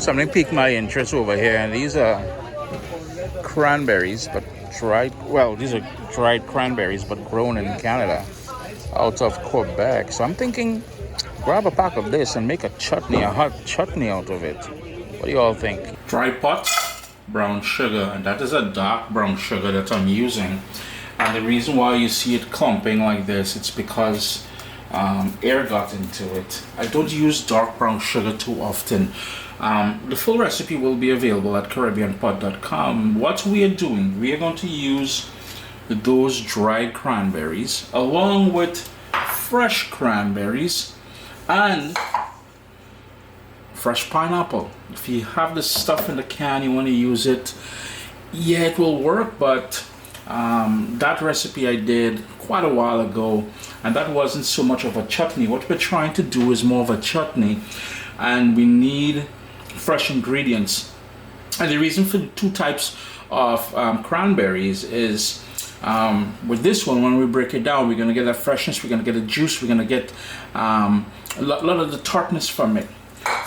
Something piqued my interest over here, and these are cranberries, but dried. Well, these are dried cranberries, but grown in Canada, out of Quebec. So I'm thinking, grab a pack of this and make a chutney, a hot chutney out of it. What do you all think? Dry pot, brown sugar, and that is a dark brown sugar that I'm using. And the reason why you see it clumping like this, it's because air got into it. I don't use dark brown sugar too often. The full recipe will be available at caribbeanpot.com. What we are doing, we are going to use those dried cranberries along with fresh cranberries and fresh pineapple. If you have this stuff in the can, you want to use it, yeah, it will work, but that recipe I did quite a while ago, and that wasn't so much of a chutney. What we're trying to do is more of a chutney, and we need fresh ingredients. And the reason for the two types of cranberries is with this one, when we break it down, we're going to get that freshness, we're going to get the juice, we're going to get a lot of the tartness from it.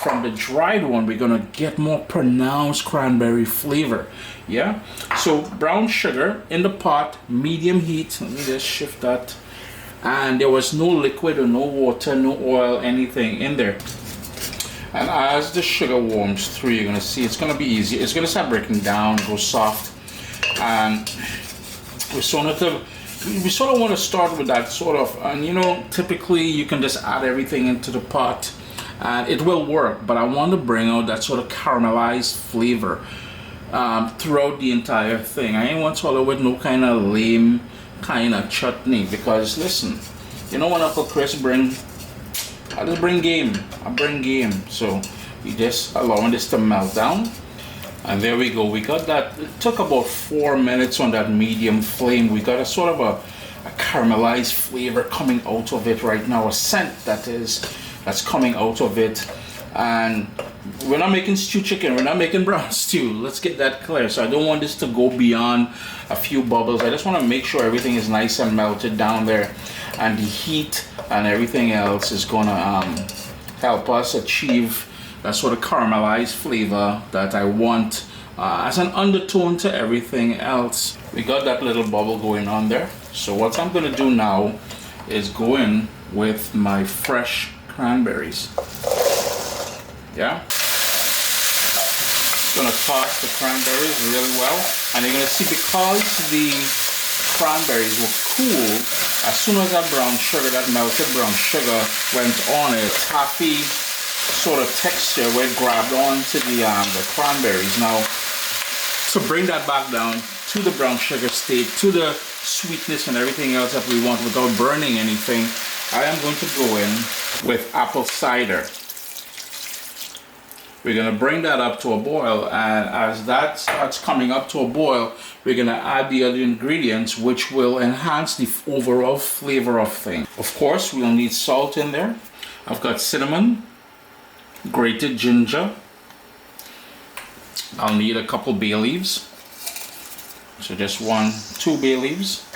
From the dried one, we're going to get more pronounced cranberry flavor. Yeah, so brown sugar in the pot, medium heat. Let me just shift that. And there was no liquid or no water, no oil, anything in there. And as the sugar warms through, you're going to see it's going to be easy. It's going to start breaking down, go soft. And we sort of want to start with that sort of, and you know, typically you can just add everything into the pot and it will work, but I want to bring out that sort of caramelized flavor throughout the entire thing. I ain't want to swallow with no kind of lame kind of chutney, because listen, you know, when Uncle Chris I just bring game. I bring game. So we just allowing this to melt down. And there we go. We got that. It took about 4 minutes on that medium flame. We got a sort of a caramelized flavor coming out of it right now. A scent that's coming out of it. And we're not making stew chicken. We're not making brown stew. Let's get that clear. So I don't want this to go beyond a few bubbles. I just want to make sure everything is nice and melted down there. And the heat and everything else is going to help us achieve that sort of caramelized flavor that I want as an undertone to everything else. We got that little bubble going on there. So what I'm going to do now is go in with my fresh cranberries. Yeah. Going to toss the cranberries really well. And you're going to see, because the cranberries were cool, as soon as that brown sugar, that melted brown sugar went on it, taffy sort of texture where it grabbed onto the cranberries. Now, to bring that back down to the brown sugar state, to the sweetness and everything else that we want without burning anything, I am going to go in with apple cider. We're going to bring that up to a boil, and as that starts coming up to a boil, we're going to add the other ingredients which will enhance the overall flavor of things. Of course, we'll need salt in there. I've got cinnamon, grated ginger. I'll need a couple bay leaves. So just 2 bay leaves.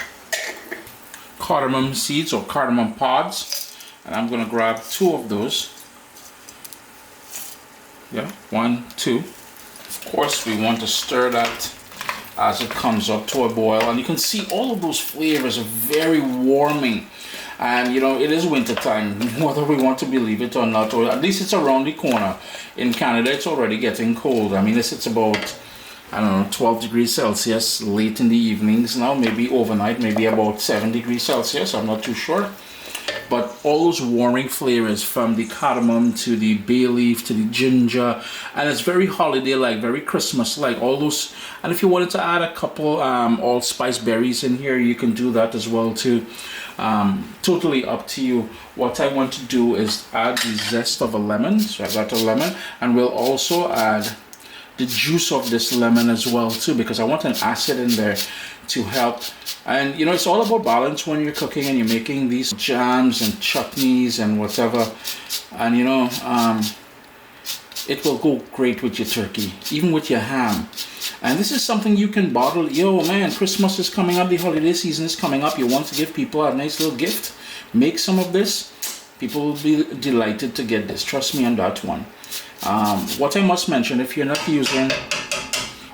Cardamom seeds or cardamom pods. And I'm going to grab 2 of those. Yeah, 1, 2. Of course, we want to stir that as it comes up to a boil. And you can see all of those flavors are very warming. And you know, it is winter time, whether we want to believe it or not, or at least it's around the corner. In Canada, it's already getting cold. I mean, it's about, I don't know, 12 degrees Celsius late in the evenings now, maybe overnight, maybe about 7 degrees Celsius, I'm not too sure. But all those warming flavors, from the cardamom to the bay leaf to the ginger, and it's very holiday-like, very Christmas-like, all those. And if you wanted to add a couple allspice berries in here, you can do that as well too. Totally up to you. What I want to do is add the zest of a lemon. So I got a lemon, and we'll also add the juice of this lemon as well too, because I want an acid in there to help. And you know, it's all about balance when you're cooking and you're making these jams and chutneys and whatever. And you know, it will go great with your turkey, even with your ham. And this is something you can bottle. Yo man, Christmas is coming up, the holiday season is coming up. You want to give people a nice little gift, make some of this. People will be delighted to get this. Trust me on that one. What I must mention, if you're not using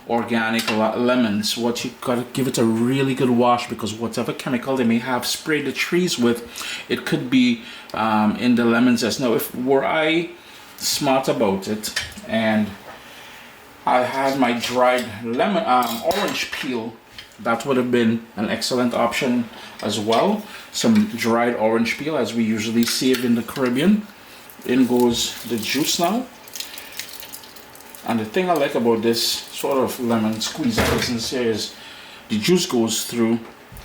organic lemons, what you gotta give it a really good wash, because whatever chemical they may have sprayed the trees with, it could be in the lemon zest. Now, if were I smart about it and I had my dried lemon orange peel, that would have been an excellent option as well. Some dried orange peel, as we usually save in the Caribbean. In goes the juice now. And the thing I like about this sort of lemon squeeze business here is the juice goes through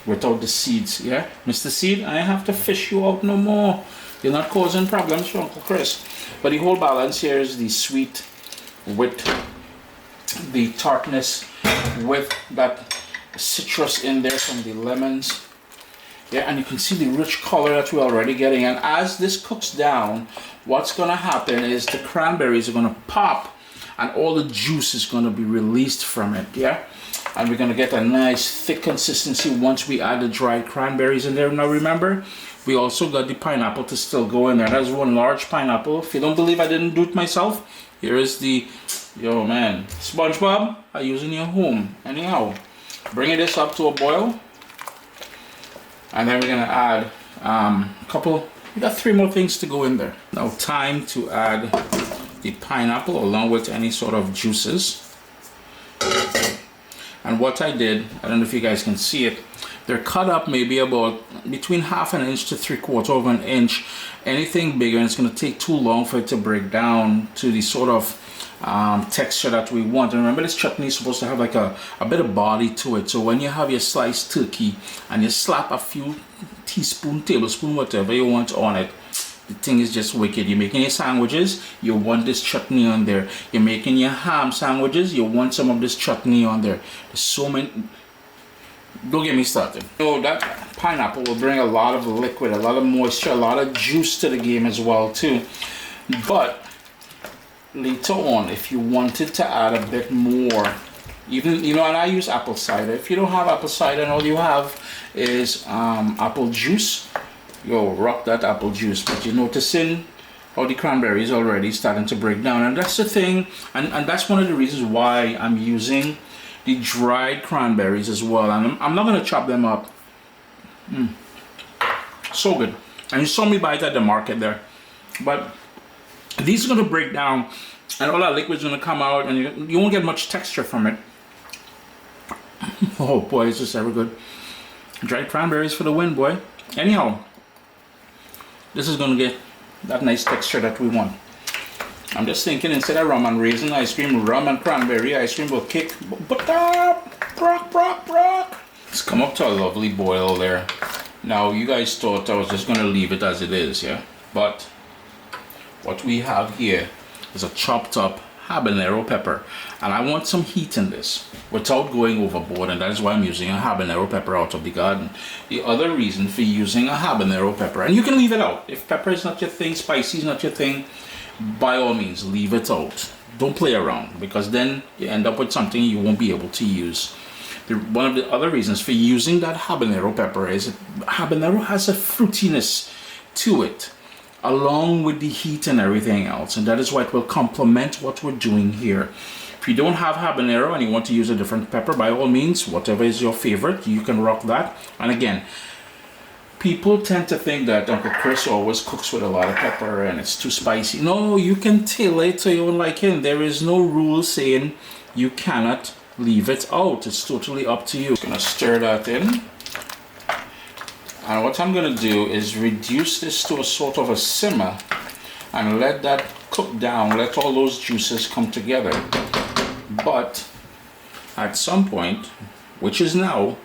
without the seeds. Yeah, Mr. Seed, I have to fish you out no more. You're not causing problems for Uncle Chris. But the whole balance here is the sweet with the tartness, with that citrus in there from the lemons. Yeah, and you can see the rich color that we're already getting. And as this cooks down, what's gonna happen is the cranberries are gonna pop and all the juice is gonna be released from it. Yeah, and we're gonna get a nice thick consistency once we add the dried cranberries in there. Now remember, we also got the pineapple to still go in there. That's one large pineapple. If you don't believe I didn't do it myself, here is the, yo man, SpongeBob, I use in your home. Anyhow, bringing this up to a boil. And then we're gonna add we got 3 more things to go in there. Now time to add the pineapple along with any sort of juices. And what I did, I don't know if you guys can see it, they're cut up maybe about between 1/2 inch to 3/4 of an inch. Anything bigger, and it's gonna take too long for it to break down to the sort of texture that we want. And remember, this chutney is supposed to have like a bit of body to it. So when you have your sliced turkey and you slap a few teaspoon, tablespoon, whatever you want on it, the thing is just wicked. You're making your sandwiches, you want this chutney on there. You're making your ham sandwiches, you want some of this chutney on there. There's so many. Don't get me started. So that pineapple will bring a lot of liquid, a lot of moisture, a lot of juice to the game as well too. But later on, if you wanted to add a bit more, even, you know, and I use apple cider. If you don't have apple cider and all you have is apple juice, yo, rock that apple juice. But you're noticing how the cranberry is already starting to break down, and that's the thing, and that's one of the reasons why I'm using the dried cranberries as well. And I'm not gonna chop them up. So good. And you saw me buy it at the market there, but these are gonna break down and all that liquid's gonna come out, and you won't get much texture from it. Oh boy, it's just ever good. Dried cranberries for the win, boy. Anyhow, this is gonna get that nice texture that we want. I'm just thinking, instead of rum and raisin ice cream, rum and cranberry ice cream will kick. But brock. It's come up to a lovely boil there. Now, you guys thought I was just gonna leave it as it is, yeah? But what we have here is a chopped up habanero pepper, and I want some heat in this without going overboard, and that is why I'm using a habanero pepper out of the garden. The other reason for using a habanero pepper, and you can leave it out if pepper is not your thing, spicy is not your thing, by all means leave it out. Don't play around, because then you end up with something you won't be able to use. One of the other reasons for using that habanero pepper is habanero has a fruitiness to it, along with the heat and everything else, and that is why it will complement what we're doing here. If you don't have habanero and you want to use a different pepper, by all means, whatever is your favorite, you can rock that. And again, people tend to think that Uncle Chris always cooks with a lot of pepper and it's too spicy. No, you can tailor it to your own liking. There is no rule saying you cannot leave it out. It's totally up to you. I'm gonna stir that in. And what I'm going to do is reduce this to a sort of a simmer and let that cook down, let all those juices come together. But at some point, which is now,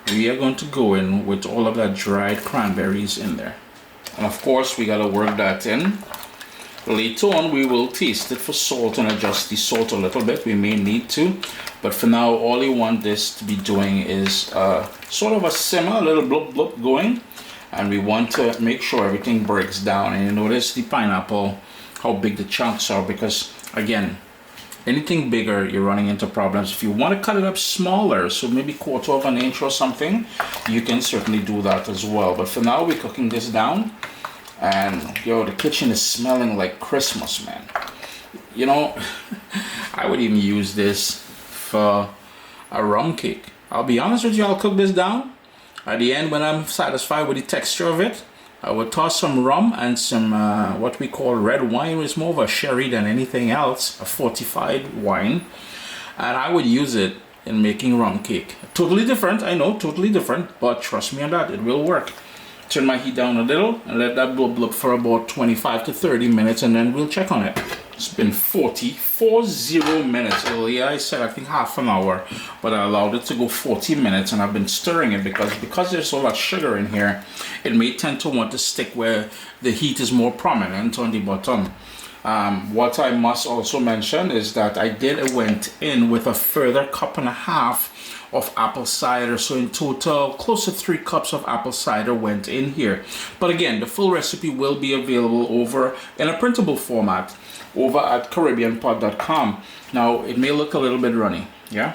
we are going to go in with all of that dried cranberries in there. And of course, we got to work that in. Later on, we will taste it for salt and adjust the salt a little bit. We may need to, but for now, all you want this to be doing is sort of a simmer, a little blub blub going, and we want to make sure everything breaks down. And you notice the pineapple, how big the chunks are, because again, anything bigger, you're running into problems. If you want to cut it up smaller, so maybe 1/4 of an inch or something, you can certainly do that as well. But for now, we're cooking this down. And yo, the kitchen is smelling like Christmas, man. You know, I would even use this for a rum cake. I'll be honest with you, I'll cook this down. At the end, when I'm satisfied with the texture of it, I would toss some rum and some what we call red wine. It's more of a sherry than anything else, a fortified wine. And I would use it in making rum cake. Totally different, I know, totally different, but trust me on that, it will work. Turn my heat down a little and let that bubble up for about 25 to 30 minutes, and then we'll check on it. It's been 40 minutes. Earlier I said I think half an hour, but I allowed it to go 40 minutes, and I've been stirring it because there's so much sugar in here, it may tend to want to stick where the heat is more prominent on the bottom. What I must also mention is that I went in with a further cup and a half of apple cider, so in total close to 3 cups of apple cider went in here. But again, the full recipe will be available over in a printable format over at CaribbeanPot.com. Now it may look a little bit runny, yeah,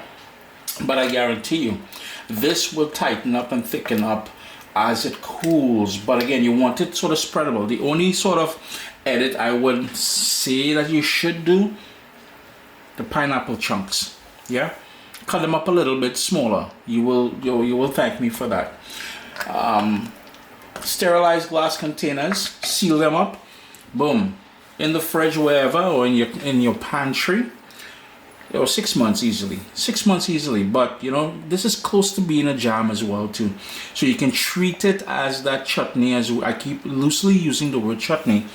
but I guarantee you this will tighten up and thicken up as it cools. But again, you want it sort of spreadable. The only sort of edit I would say that you should do, the pineapple chunks, yeah, cut them up a little bit smaller. You will thank me for that. Sterilized glass containers, seal them up, boom, in the fridge, wherever, or in your pantry. 6 months easily. 6 months easily. But you know, this is close to being a jam as well too. So you can treat it as that chutney, as I keep loosely using the word chutney,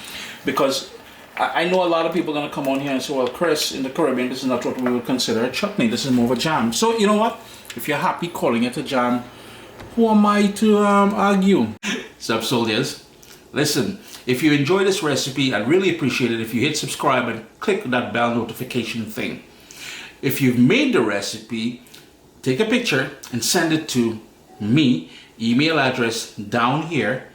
because I know a lot of people are going to come on here and say, well, Chris, in the Caribbean, this is not what we would consider a chutney. This is more of a jam. So you know what? If you're happy calling it a jam, who am I to argue? Sup, soldiers? Listen, if you enjoy this recipe, I'd really appreciate it if you hit subscribe and click that bell notification thing. If you've made the recipe, take a picture and send it to me. Email address down here.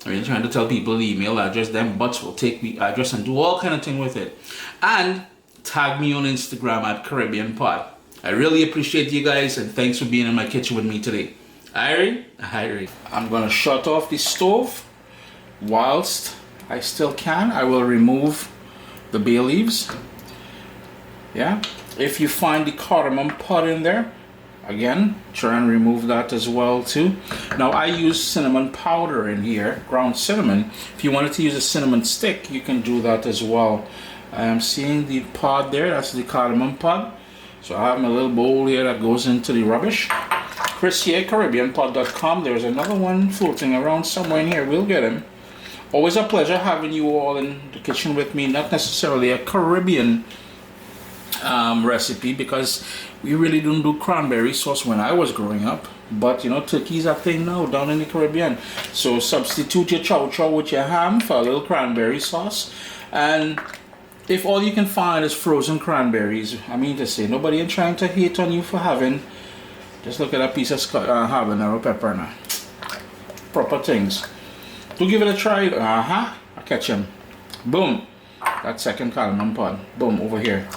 I mean, trying to tell people the email address, them butts will take the address and do all kind of thing with it. And tag me on Instagram at Caribbean Pot. I really appreciate you guys, and thanks for being in my kitchen with me today. Irie. I'm gonna shut off the stove. Whilst I still can, I will remove the bay leaves. Yeah. If you find the cardamom pod in there, again, try and remove that as well too. Now I use cinnamon powder in here, ground cinnamon. If you wanted to use a cinnamon stick, you can do that as well. I am seeing the pod there, that's the cardamom pod. So I have my little bowl here that goes into the rubbish. Chris here, CaribbeanPot.com. There's another one floating around somewhere in here, we'll get him. Always a pleasure having you all in the kitchen with me, not necessarily a Caribbean recipe, because we really didn't do cranberry sauce when I was growing up, but you know, turkey's a thing now down in the Caribbean. So substitute your chow chow with your ham for a little cranberry sauce. And if all you can find is frozen cranberries, I mean to say, nobody is trying to hate on you for having, just look at a piece of habanero pepper now, proper things. Do give it a try. I catch him. Boom, that second cardamom pod, boom, over here.